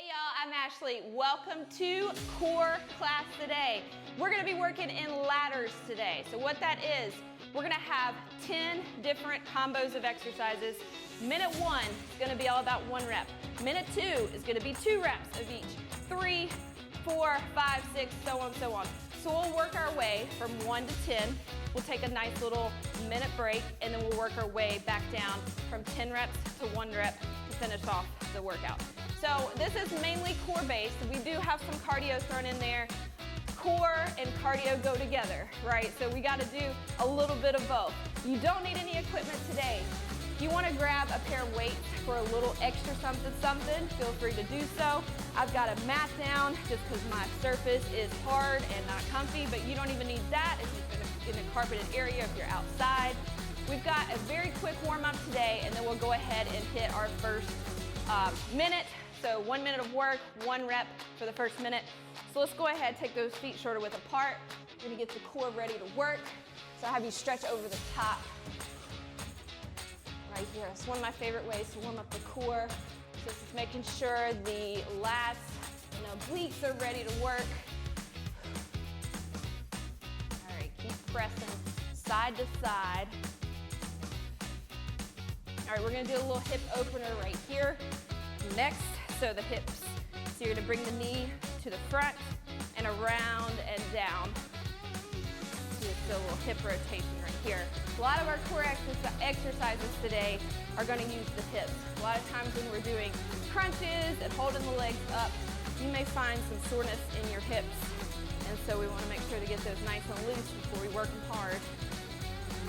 Hey y'all, I'm Ashley. Welcome to core class today. We're gonna be working in ladders today. So what that is, we're gonna have 10 different combos of exercises. Minute 1 is gonna be all about 1 rep. Minute 2 is gonna be 2 reps of each. 3, 4, 5, 6, so on, so on. So we'll work our way from 1 to 10. We'll take a nice little minute break and then we'll work our way back down from 10 reps to 1 rep to finish off the workout. So this is mainly core based. We do have some cardio thrown in there. Core and cardio go together, right? So we gotta do a little bit of both. You don't need any equipment today. If you wanna grab a pair of weights for a little extra something, feel free to do so. I've got a mat down just because my surface is hard and not comfy, but you don't even need that if you're in a carpeted area, if you're outside. We've got a very quick warm up today and then we'll go ahead and hit our first minute. So 1 minute of work, 1 rep for the first minute. So let's go ahead, take those feet shoulder width apart. We're gonna get the core ready to work. So I have you stretch over the top right here. It's one of my favorite ways to warm up the core. So this is making sure the lats and obliques are ready to work. All right, keep pressing side to side. All right, we're gonna do a little hip opener right here. Next, so the hips. So you're gonna bring the knee to the front and around and down. Just a little hip rotation right here. A lot of our core exercises today are gonna use the hips. A lot of times when we're doing crunches and holding the legs up, you may find some soreness in your hips. And so we wanna make sure to get those nice and loose before we work them hard.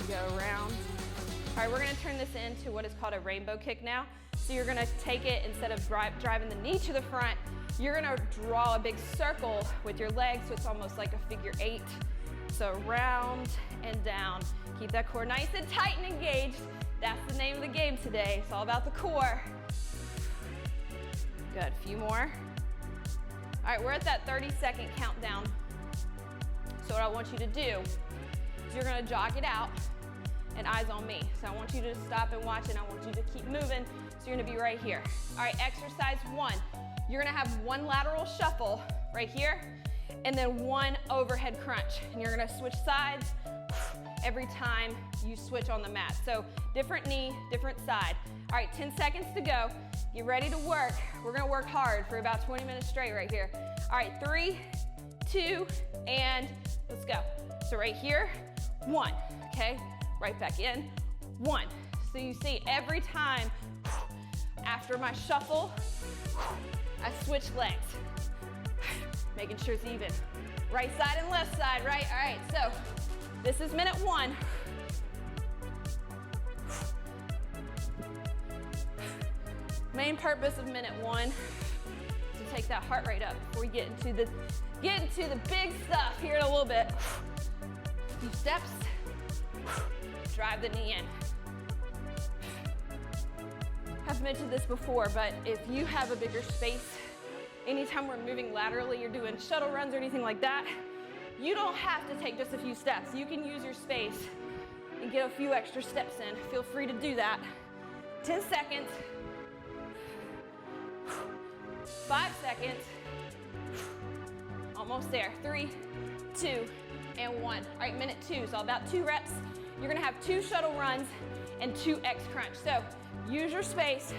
Go around. All right, we're gonna turn this into what is called a rainbow kick now. So you're gonna take it, instead of driving the knee to the front, you're gonna draw a big circle with your legs, so it's almost like a figure 8. So round and down. Keep that core nice and tight and engaged. That's the name of the game today. It's all about the core. Good, a few more. All right, we're at that 30-second countdown. So what I want you to do is you're gonna jog it out and eyes on me. So I want you to stop and watch and I want you to keep moving. So you're gonna be right here. All right, exercise 1. You're gonna have 1 lateral shuffle right here and then 1 overhead crunch. And you're gonna switch sides every time you switch on the mat. So different knee, different side. All right, 10 seconds to go. Get ready to work. We're gonna work hard for about 20 minutes straight right here. All right, 3, 2, and let's go. So right here, 1, okay? Right back in, 1. So you see every time after my shuffle, I switch legs, making sure it's even. Right side and left side, right? All right, so this is minute 1. Main purpose of minute 1 is to take that heart rate up before we get into the big stuff here in a little bit. A few steps. Drive the knee in. I've mentioned this before, but if you have a bigger space, anytime we're moving laterally, you're doing shuttle runs or anything like that, you don't have to take just a few steps. You can use your space and get a few extra steps in. Feel free to do that. 10 seconds. 5 seconds. Almost there. 3, 2, and 1. All right, minute 2, so about 2 reps. You're gonna have 2 shuttle runs and 2 X crunch. So use your space.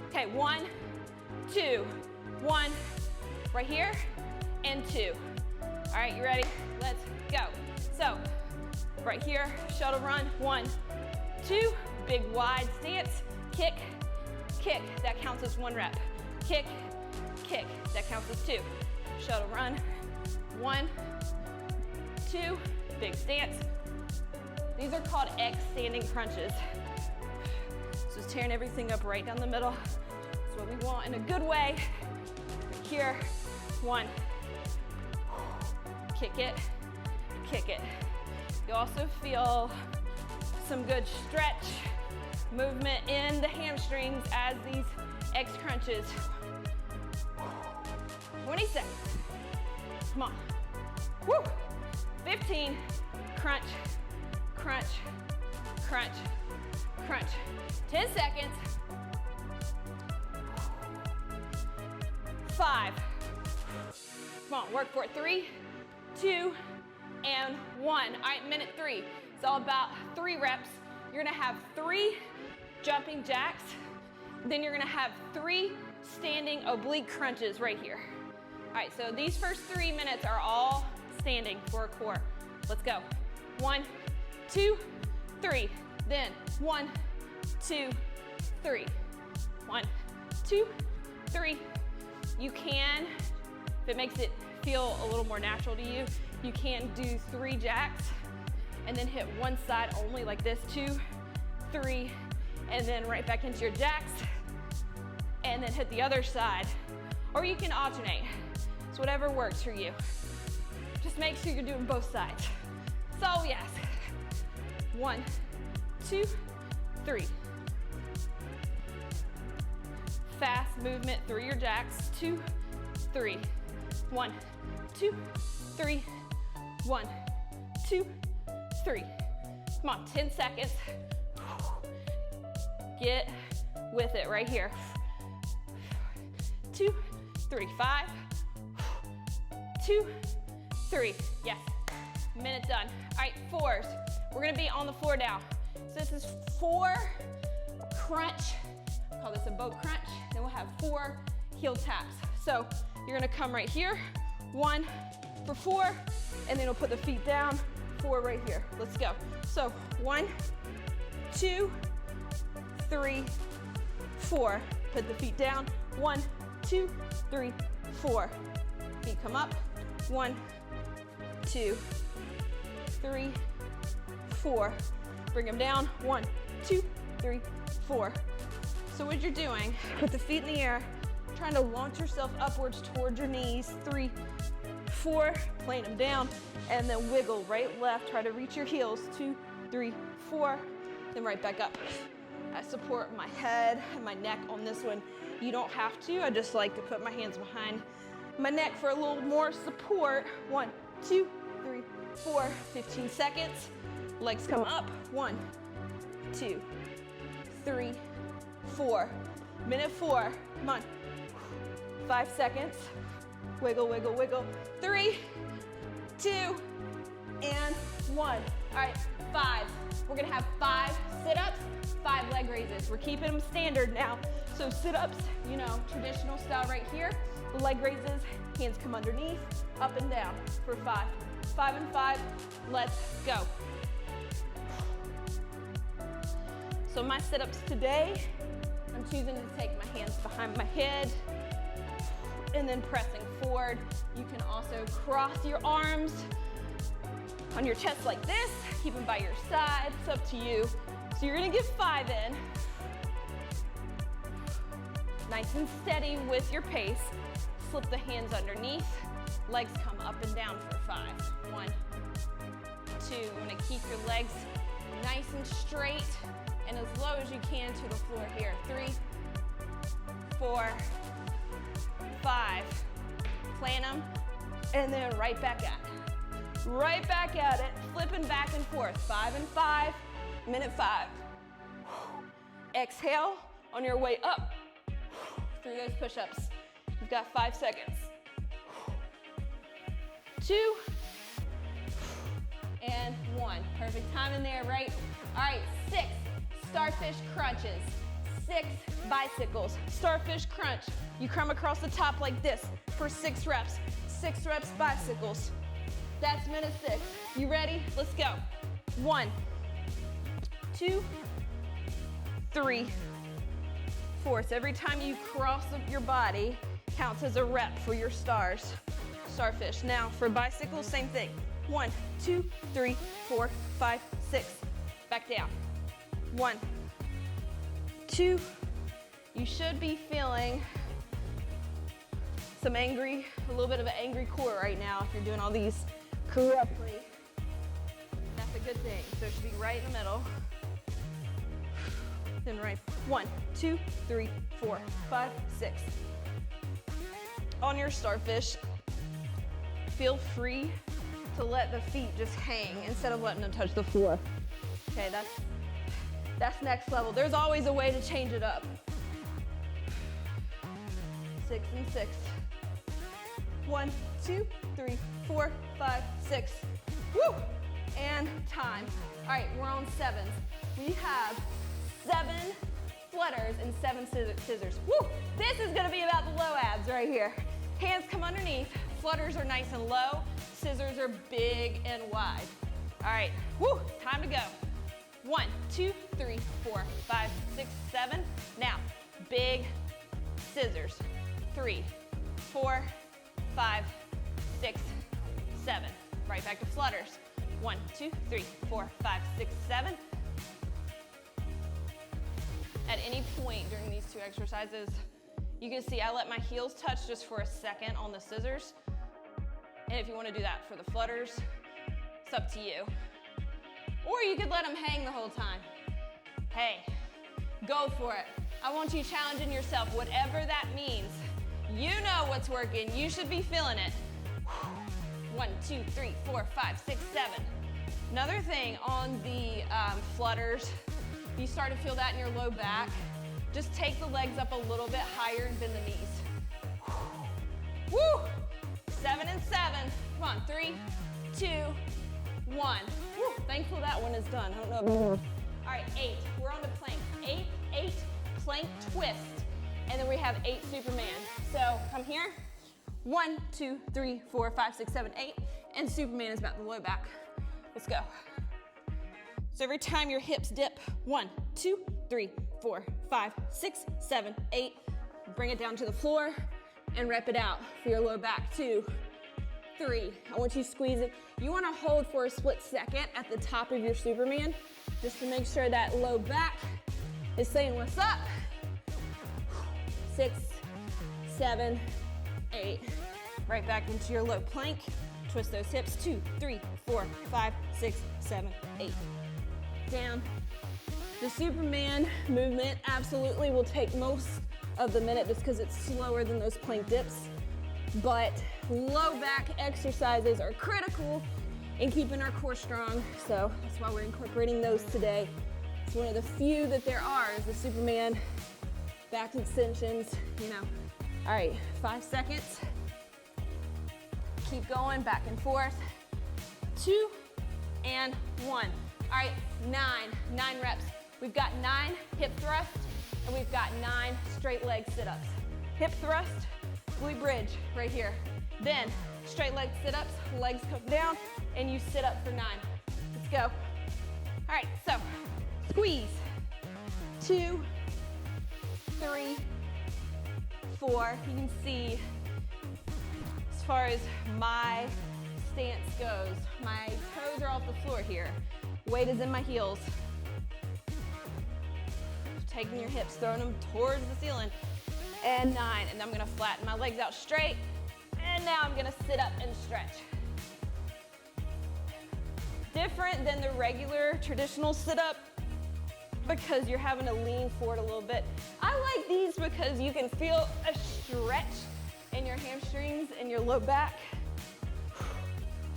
Okay, 1, 2, 1, right here, and 2. All right, you ready? Let's go. So right here, shuttle run, 1, 2, big wide stance, kick, kick, that counts as 1 rep. Kick, kick, that counts as 2. Shuttle run, 1, 2, big stance. These are called X standing crunches. So it's tearing everything up right down the middle. That's what we want in a good way. Here, 1. Kick it, kick it. You also feel some good stretch movement in the hamstrings as these X crunches. 20 seconds. Come on. Woo! 15. Crunch, crunch, crunch, crunch. 10 seconds. 5. Come on, work for it. 3, 2, and 1. All right, minute 3. It's all about 3 reps. You're gonna have 3 jumping jacks. Then you're gonna have 3 standing oblique crunches right here. All right, so these first 3 minutes are all standing for a core. Let's go. 1, 2, 3. Then 1, 2, 3. 1, 2, 3. You can, if it makes it feel a little more natural to you, you can do 3 jacks and then hit one side only like this, 2, 3, and then right back into your jacks and then hit the other side. Or you can alternate. It's whatever works for you. Just make sure you're doing both sides. So yes. 1, 2, 3. Fast movement through your jacks. 2, 3. 1, 2, 3. 1, 2, 3. Come on, 10 seconds. Get with it right here. 2, 3, 5. 2, 3. Yes. Minute done. All right, 4s. We're gonna be on the floor now. So this is 4 crunch. Call this a boat crunch. Then we'll have 4 heel taps. So you're gonna come right here. 1 for 4, and then we'll put the feet down. 4 right here. Let's go. So 1, 2, 3, 4. Put the feet down. 1, 2, 3, 4. Feet come up. 1, 2, 3, 4. Bring them down. 1, 2, 3, 4. So what you're doing, put the feet in the air, trying to launch yourself upwards towards your knees. 3, 4, playing them down, and then wiggle right, left. Try to reach your heels. 2, 3, 4, then right back up. I support my head and my neck on this one. You don't have to. I just like to put my hands behind my neck for a little more support. 1, 2, 3, 4, 15 seconds. Legs come up. 1, 2, 3, 4. Minute 4. Come on. 5 seconds. Wiggle, wiggle, wiggle. 3, 2, and 1. All right, 5. We're gonna have 5 sit-ups, 5 leg raises. We're keeping them standard now. So sit-ups, you know, traditional style right here. Leg raises, hands come underneath, up and down for 5. 5 and 5, let's go. So my sit-ups today, I'm choosing to take my hands behind my head and then pressing forward. You can also cross your arms on your chest like this, keep them by your side, it's up to you. So you're gonna get 5 in. Nice and steady with your pace. Slip the hands underneath, legs come up and down for 5. 1, 2, you wanna keep your legs nice and straight and as low as you can to the floor here. 3, 4, 5. Plant them, and then right back at it. Right back at it, flipping back and forth. 5 and 5, minute 5. Exhale on your way up through those push-ups. You've got 5 seconds. 2, and 1. Perfect time in there, right? All right, 6 starfish crunches. 6 bicycles. Starfish crunch. You come across the top like this for 6 reps. 6 reps bicycles. That's minute 6. You ready? Let's go. 1, 2, 3, 4. So every time you cross your body counts as a rep for your stars. Starfish. Now for bicycles, same thing. 1, 2, 3, 4, 5, 6. Back down. 1, 2. You should be feeling a little bit of an angry core right now if you're doing all these correctly. That's a good thing. So it should be right in the middle. Then right. 1, 2, 3, 4, 5, 6. On your starfish, feel free to let the feet just hang instead of letting them touch the floor. Okay, that's next level. There's always a way to change it up. 6 and 6. 1, 2, 3, 4, 5, 6. Woo! And time. All right, we're on sevens. We have 7 flutters and 7 scissors. Woo! This is gonna be about the low abs right here. Hands come underneath, flutters are nice and low, scissors are big and wide. All right, woo, time to go. 1, 2, 3, 4, 5, 6, 7. Now, big scissors. 3, 4, 5, 6, 7. Right back to flutters. 1, 2, 3, 4, 5, 6, 7. At any point during these 2 exercises, you can see I let my heels touch just for a second on the scissors. And if you want to do that for the flutters, it's up to you. Or you could let them hang the whole time. Hey, go for it. I want you challenging yourself, whatever that means. You know what's working. You should be feeling it. 1, 2, 3, 4, 5, 6, 7. Another thing on the flutters, if you start to feel that in your low back, just take the legs up a little bit higher and bend the knees. Woo! 7 and 7. Come on, 3, 2, 1. Woo! Thankful that one is done. I don't know. All right, 8. We're on the plank. 8, 8, plank twist. And then we have 8 Superman. So come here. 1, 2, 3, 4, 5, 6, 7, 8. And Superman is about the low back. Let's go. So every time your hips dip, 1, 2, 3, 4, 5, 6, 7, 8. Bring it down to the floor and rep it out for your low back. 2, 3. I want you to squeeze it. You want to hold for a split second at the top of your Superman, just to make sure that low back is saying what's up. 6, 7, 8. Right back into your low plank. Twist those hips. 2, 3, 4, 5, 6, 7, 8. Down. The Superman movement absolutely will take most of the minute just because it's slower than those plank dips. But low back exercises are critical in keeping our core strong. So that's why we're incorporating those today. It's one of the few that there are is the Superman back extensions, you know. All right, 5 seconds. Keep going back and forth. 2 and 1. All right, 9 reps. We've got 9 hip thrusts and we've got 9 straight leg sit-ups. Hip thrust, glute bridge right here. Then straight leg sit-ups, legs come down and you sit up for 9. Let's go. All right, so squeeze. 2, 3, 4. You can see as far as my stance goes, my toes are off the floor here. Weight is in my heels. Taking your hips, throwing them towards the ceiling. And 9, and I'm gonna flatten my legs out straight. And now I'm gonna sit up and stretch. Different than the regular traditional sit-up because you're having to lean forward a little bit. I like these because you can feel a stretch in your hamstrings and your low back.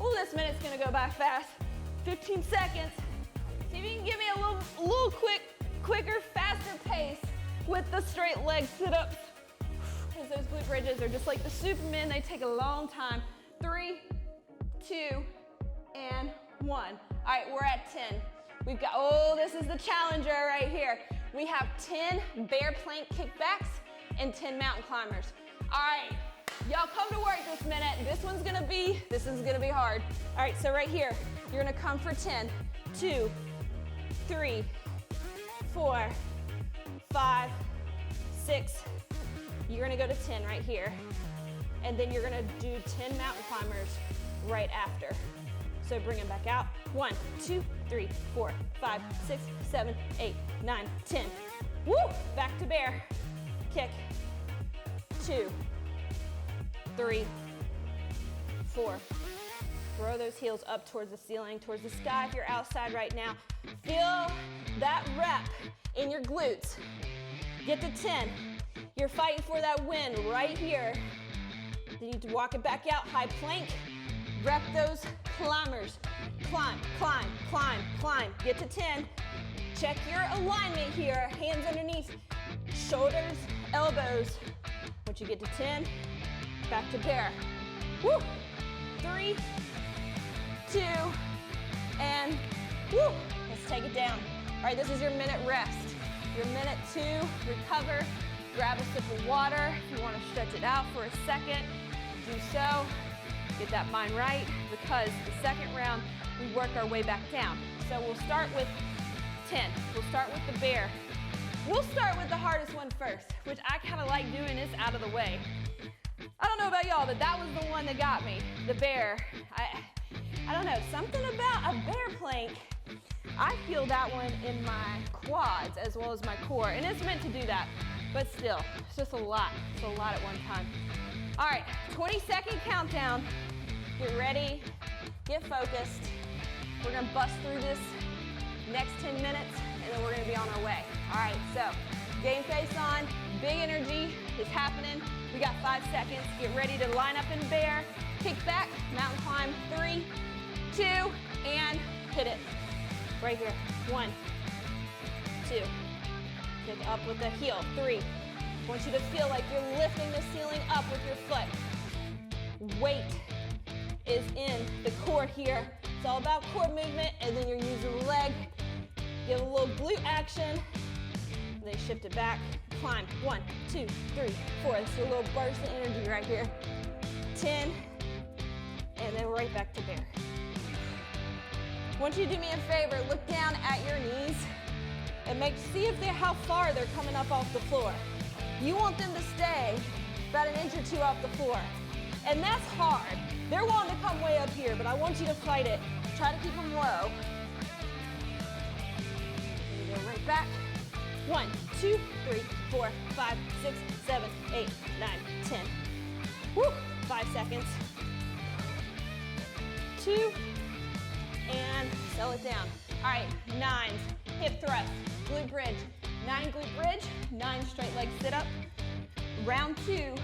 Oh, this minute's gonna go by fast. 15 seconds. See if you can give me a little quicker, faster pace with the straight leg sit-ups. Because those glute bridges are just like the Superman, they take a long time. 3, 2, and 1. All right, we're at 10. We've got, oh, this is the challenger right here. We have 10 bear plank kickbacks and 10 mountain climbers. All right, y'all come to work this minute. This is gonna be hard. All right, so right here, you're gonna come for 10. 2, 3, 4, 5, 6. You're gonna go to 10 right here. And then you're gonna do 10 mountain climbers right after. So bring them back out. 1, 2, 3, 4, 5, 6, 7, 8, 9, 10. Woo! Back to bear. Kick. 2, 3, 4. Throw those heels up towards the ceiling, towards the sky if you're outside right now. Feel that rep in your glutes. Get to 10. You're fighting for that win right here. Then you walk it back out, high plank. Rep those climbers. Climb, climb, climb, climb. Get to 10. Check your alignment here. Hands underneath, shoulders, elbows. Once you get to 10, back to bear. Woo. 3, 2, and woo. Let's take it down. All right, this is your minute rest. Your minute to recover. Grab a sip of water. If you want to stretch it out for a second, do so. Get that mind right, because the second round, we work our way back down. So we'll start with 10. We'll start with the bear. We'll start with the hardest one first, which I kind of like doing this out of the way. I don't know about y'all, but that was the one that got me, the bear. I don't know, something about a bear plank. I feel that one in my quads as well as my core, and it's meant to do that, but still, it's just a lot. It's a lot at one time. All right, 20-second countdown. Get ready, get focused. We're gonna bust through this next 10 minutes, and then we're gonna be on our way. All right, so game face on, big energy is happening. We got 5 seconds. Get ready to line up in bear, kick back, mountain climb, 3, 2, and hit it. Right here, 1, 2. Kick up with the heel, 3. I want you to feel like you're lifting the ceiling up with your foot. Weight is in the core here. It's all about core movement, and then you're using the leg. Give a little glute action, and then shift it back. Climb, 1, 2, 3, 4. It's a little burst of energy right here. 10, and then right back to bear. I want you to do me a favor, look down at your knees and see if how far they're coming up off the floor. You want them to stay about an inch or 2 off the floor. And that's hard. They're wanting to come way up here, but I want you to fight it. Try to keep them low. And go right back. 1, 2, 3, 4, 5, 6, 7, 8, 9, 10. Woo! 5 seconds. 2, and settle it down. All right, 9, hip thrust, glute bridge. 9 glute bridge, 9 straight leg sit up. Round 2,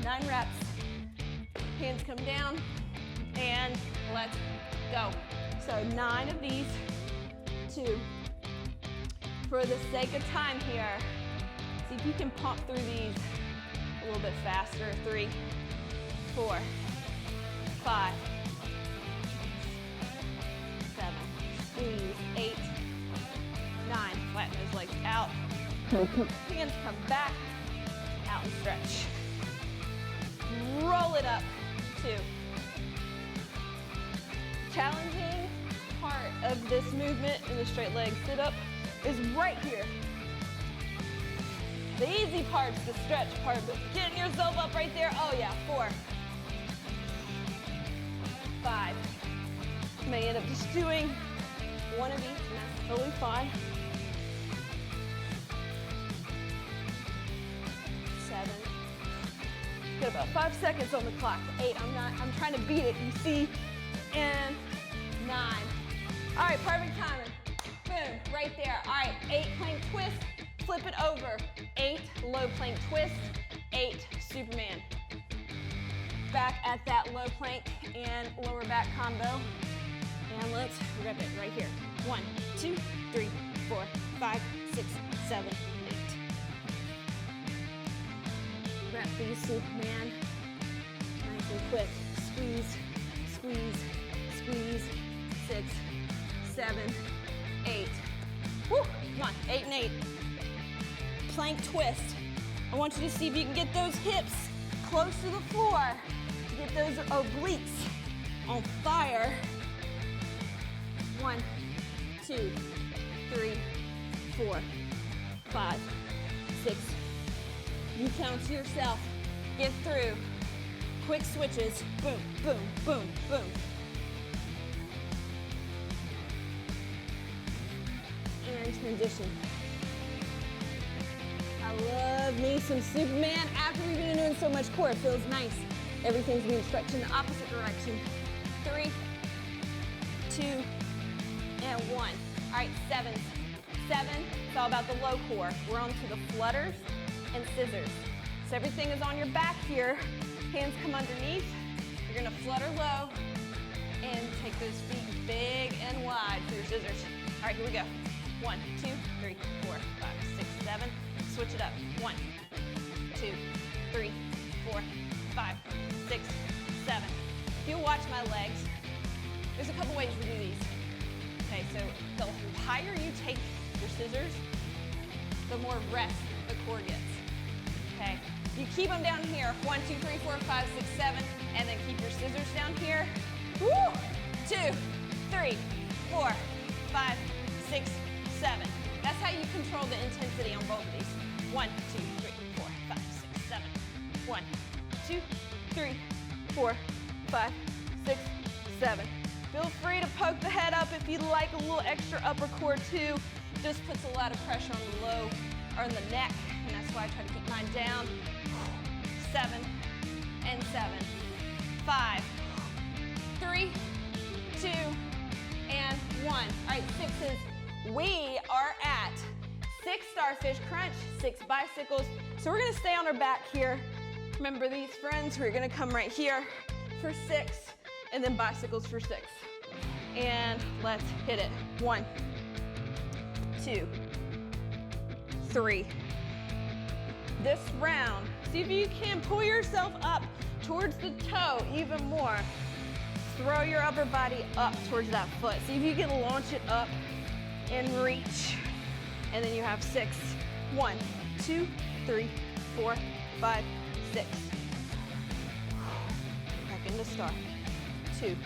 9 reps. Hands come down, and let's go. So 9 of these, 2. For the sake of time here, see if you can pump through these a little bit faster. 3, 4, 5, 7, squeeze, 8, 9, flatten those legs out. Hands come back, out and stretch. Roll it up, 2. Challenging part of this movement in the straight leg sit up is right here. The easy part's the stretch part, but getting yourself up right there, oh yeah, 4, 5. You may end up just doing one of each, and that's totally fine. 7. Got about 5 seconds on the clock. 8, I'm trying to beat it, you see? And 9. All right, perfect timing. Boom, right there. All right, 8 plank twist, flip it over. 8 low plank twist, 8 Superman. Back at that low plank and lower back combo. And let's rip it right here. 1, 2, 3, 4, 5, 6, 7, 8. Rep these Superman. Nice and quick. Squeeze, squeeze, squeeze. 6, 7, 8. Woo! Come on, 8 and 8. Plank twist. I want you to see if you can get those hips close to the floor. Get those obliques on fire. 1, 2, 3, 4, 5, 6. You count to yourself. Get through. Quick switches. Boom, boom, boom, boom. And transition. I love me some Superman. After we've been doing so much core, it feels nice. Everything's being stretched in the opposite direction. 3, 2, and 1. All right, 7. 7, it's all about the low core. We're on to the flutters and scissors. So everything is on your back here. Hands come underneath. You're gonna flutter low and take those feet big and wide for your scissors. All right, here we go. 1, 2, 3, 4, 5, 6, 7. Switch it up. 1, 2, 3, 4, 5, 6, 7. If you'll watch my legs, there's a couple ways to do these. Okay, so the higher you take your scissors, the more rest the core gets. Okay, you keep them down here, 1, 2, 3, 4, 5, 6, 7, and then keep your scissors down here. Woo! 2, 3, 4, 5, 6, 7. That's how you control the intensity on both of these. 1, 2, 3, 4, 5, 6, 7. 1, 2, 3, 4, 5, 6, 7. Feel free to poke the head up if you'd like a little extra upper core too. Just puts a lot of pressure on the low or on the neck, and that's why I try to keep mine down. 7 and 7. 5, 3, 2, and 1. All right, 6s. We are at 6 starfish crunch, 6 bicycles. So we're gonna stay on our back here. Remember these, friends? We're gonna come right here for 6, and then bicycles for 6. And let's hit it. 1, 2, 3. This round, see if you can pull yourself up towards the toe even more. Throw your upper body up towards that foot. See if you can launch it up and reach. And then you have 6. 1, 2, 3, 4, 5, 6. Back into star. 2.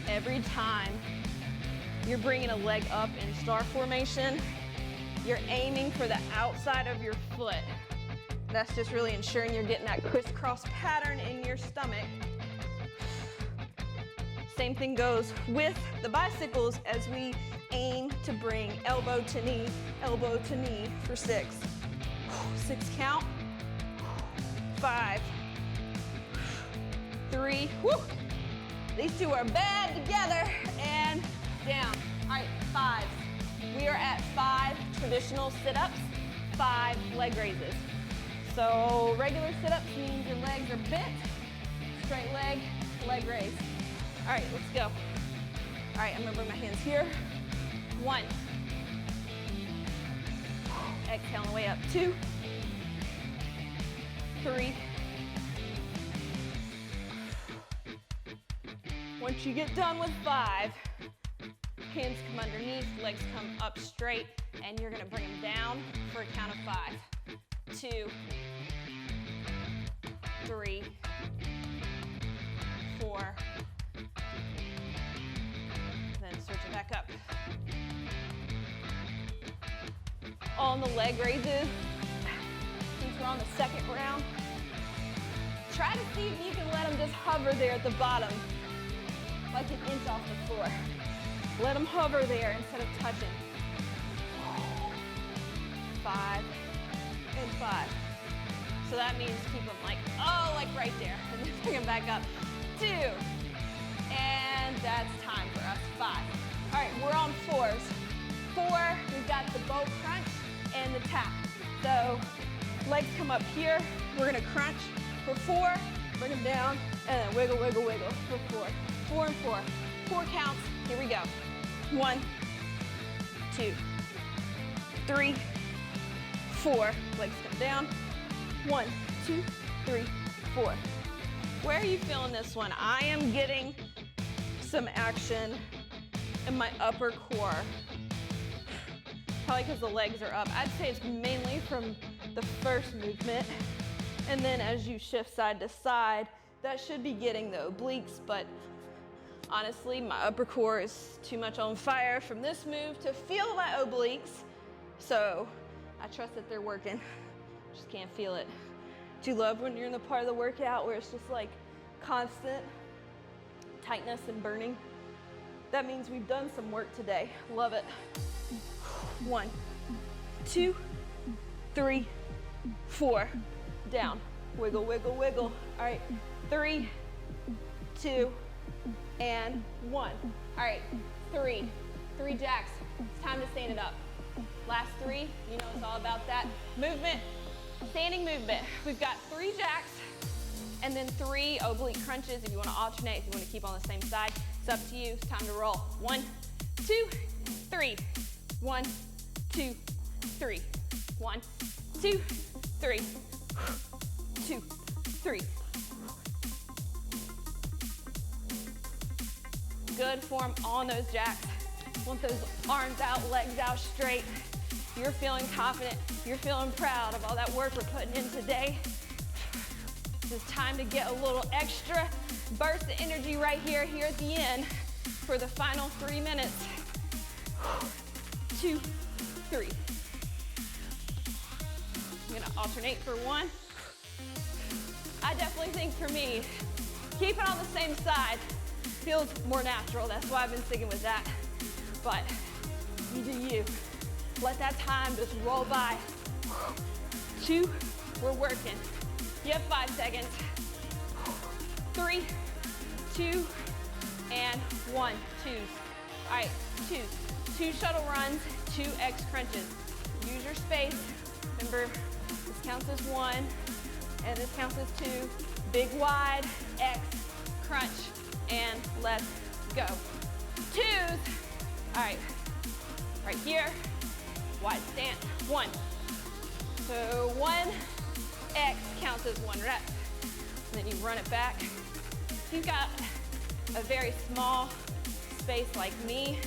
Every time you're bringing a leg up in star formation, you're aiming for the outside of your foot. That's just really ensuring you're getting that crisscross pattern in your stomach. Same thing goes with the bicycles as we aim to bring elbow to knee for 6. 6 count. 5, 3, woo. These two are bad together, and down. All right, 5s. We are at 5 traditional sit-ups, 5 leg raises. So regular sit-ups means your legs are bent, straight leg, leg raise. All right, let's go. All right, I'm gonna bring my hands here. 1. Exhale on the way up. 2, 3. Once you get done with 5, hands come underneath, legs come up straight, and you're gonna bring them down for a count of 5. 2, 3, 4, then switch it back up. On the leg raises, since we're on the second round, try to see if you can let them just hover there at the bottom, like an inch off the floor. Let them hover there instead of touching. 5 and 5. So that means keep them like right there, and then bring them back up. 2, and that's time for us. 5. All right, we're on 4s. 4, we've got the boat crunch and the tap. So legs come up here, we're gonna crunch for 4, bring them down, and then wiggle, wiggle, wiggle for 4. 4 and 4. 4 counts, here we go. 1, 2, 3, 4. Legs come down. 1, 2, 3, 4. Where are you feeling this one? I am getting some action in my upper core. Probably because the legs are up. I'd say it's mainly from the first movement. And then as you shift side to side, that should be getting the obliques, but honestly, my upper core is too much on fire from this move to feel my obliques. So I trust that they're working. Just can't feel it. Do you love when you're in the part of the workout where it's just like constant tightness and burning? That means we've done some work today. Love it. 1, 2, 3, 4. Down. Wiggle, wiggle, wiggle. All right. 3, 2, and 1. All right. 3. 3 jacks. It's time to stand it up. Last 3, you know it's all about that movement. Standing movement. We've got 3 jacks and then 3 oblique crunches if you want to alternate, if you want to keep on the same side. It's up to you. It's time to roll. 1, 2, 3. 1, 2, 3. 1, 2, 3. 2, 3. good form on those jacks. Want those arms out, legs out straight. You're feeling confident. You're feeling proud of all that work we're putting in today. It's time to get a little extra burst of energy right here at the end for the final 3 minutes. 2, 3. I'm gonna alternate for 1. I definitely think for me, keeping on the same side feels more natural. That's why I've been sticking with that. But you do you. Let that time just roll by. 2, we're working. You have 5 seconds. 3, 2, and 1. Twos. All right, twos. 2 shuttle runs, 2 X crunches. Use your space. Remember, this counts as 1, and this counts as 2. Big wide, X, crunch, and let's go. Twos. All right, right here, wide stance, 1. So 1 X counts as 1 rep. And then you run it back. If you've got a very small space like me,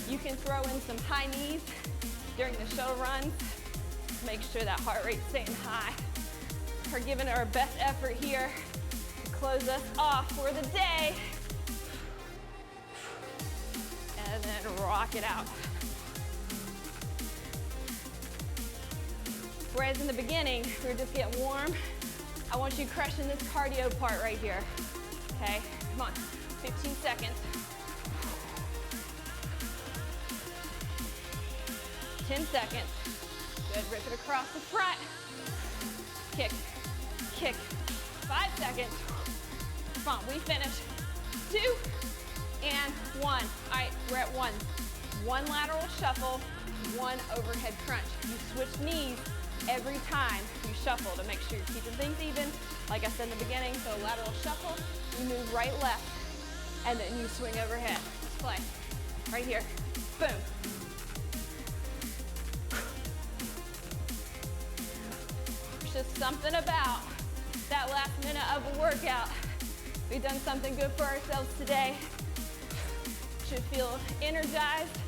you can throw in some high knees during the shuttle runs. Make sure that heart rate's staying high. We're giving it our best effort here to close us off for the day. And then rock it out. Whereas in the beginning, we were just getting warm, I want you crushing this cardio part right here. Okay, come on, 15 seconds. 10 seconds. Good, rip it across the front. Kick, kick. 5 seconds. Come on, we finish. 2 and 1. All right, we're at 1. 1 lateral shuffle, 1 overhead crunch. You switch knees every time you shuffle to make sure you're keeping things even. Like I said in the beginning, so lateral shuffle, you move right, left, and then you swing overhead. Let's play. Right here. Boom. There's just something about that last minute of a workout. We've done something good for ourselves today. Should feel energized.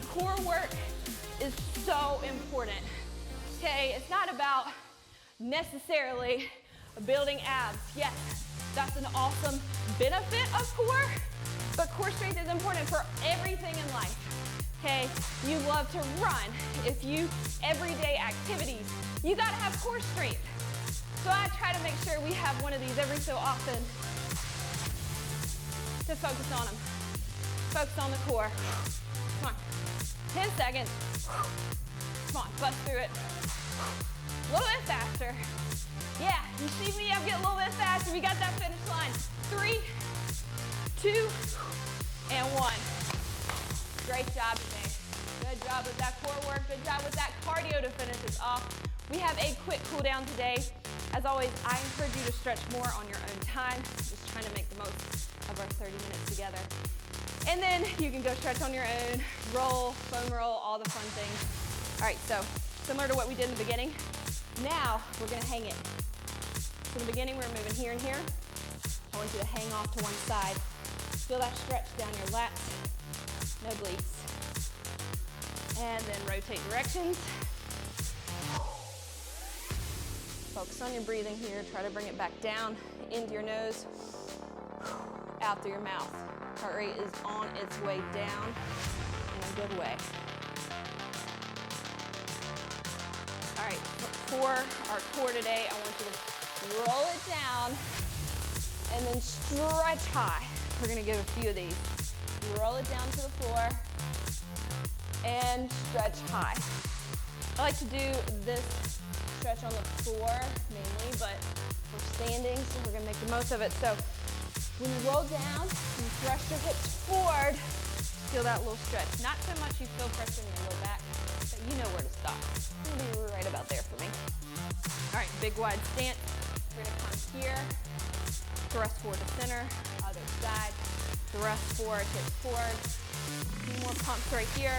Core work is so important. Okay, it's not about necessarily building abs. Yes, that's an awesome benefit of core, but core strength is important for everything in life. Okay, you love to run. If you, everyday activities, you gotta have core strength. So I try to make sure we have one of these every so often to focus on them. Focus on the core. Come on, 10 seconds. Come on, bust through it. A little bit faster. Yeah, you see me, I'm getting a little bit faster. We got that finish line. 3, 2, and 1. Great job today. Good job with that core work. Good job with that cardio to finish us off. We have a quick cool down today. As always, I encourage you to stretch more on your own time. Just trying to make the most of our 30 minutes together. And then you can go stretch on your own, roll, foam roll, all the fun things. All right, so similar to what we did in the beginning, now we're gonna hang it. So in the beginning, we were moving here and here. I want you to hang off to one side. Feel that stretch down your lats, no obliques. And then rotate directions. Focus on your breathing here. Try to bring it back down into your nose, out through your mouth. Heart rate is on its way down in a good way. All right, for our core today, I want you to roll it down and then stretch high. We're gonna give a few of these. Roll it down to the floor and stretch high. I like to do this stretch on the floor mainly, but we're standing, so we're gonna make the most of it. So when you roll down, you thrust your hips forward, feel that little stretch. Not so much you feel pressure in your low back, but you know where to stop. It'll be right about there for me. All right, big wide stance. We're gonna come here, thrust forward to center, other side, thrust forward, hips forward. A few more pumps right here.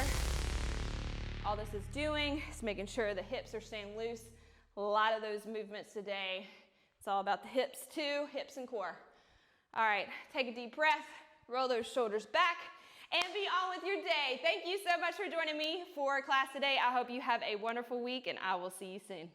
All this is doing is making sure the hips are staying loose. A lot of those movements today, it's all about the hips too, hips and core. All right, take a deep breath, roll those shoulders back, and be on with your day. Thank you so much for joining me for class today. I hope you have a wonderful week, and I will see you soon.